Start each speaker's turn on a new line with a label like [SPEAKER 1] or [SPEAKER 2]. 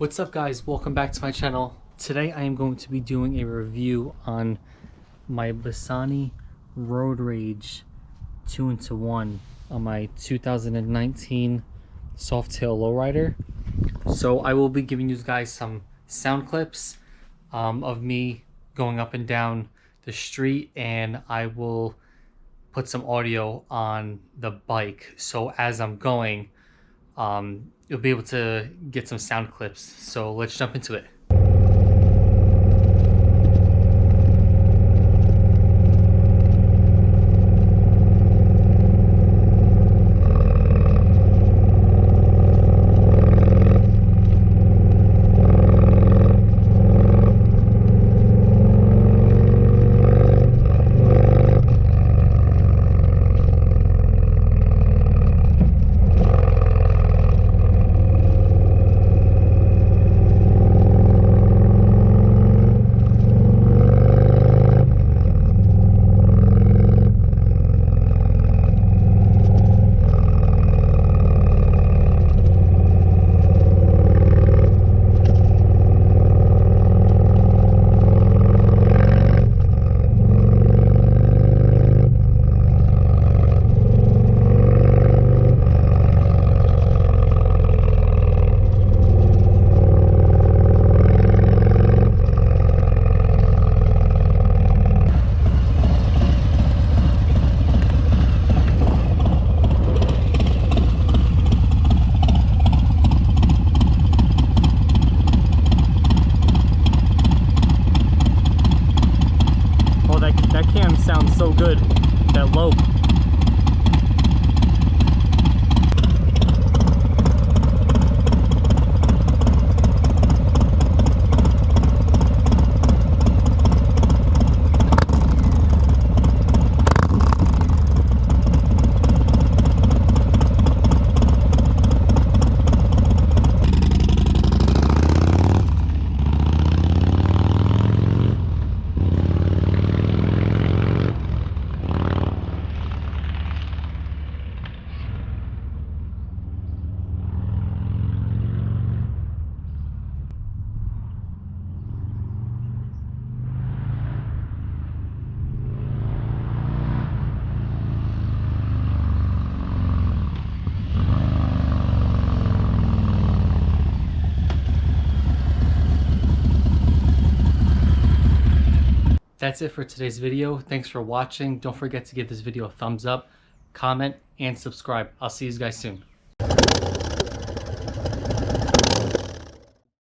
[SPEAKER 1] What's up guys, welcome back to my channel. Today I am going to be doing a review on my Bassani Road Rage 2-in-1 on my 2019 Softail Lowrider. So I will be giving you guys some sound clips of me going up and down the street, and I will put some audio on the bike. So as I'm going, you'll be able to get some sound clips. So let's jump into it. That cam sounds so good, that low. That's it for today's video. Thanks for watching. Don't forget to give this video a thumbs up, comment, and subscribe. I'll see you guys soon.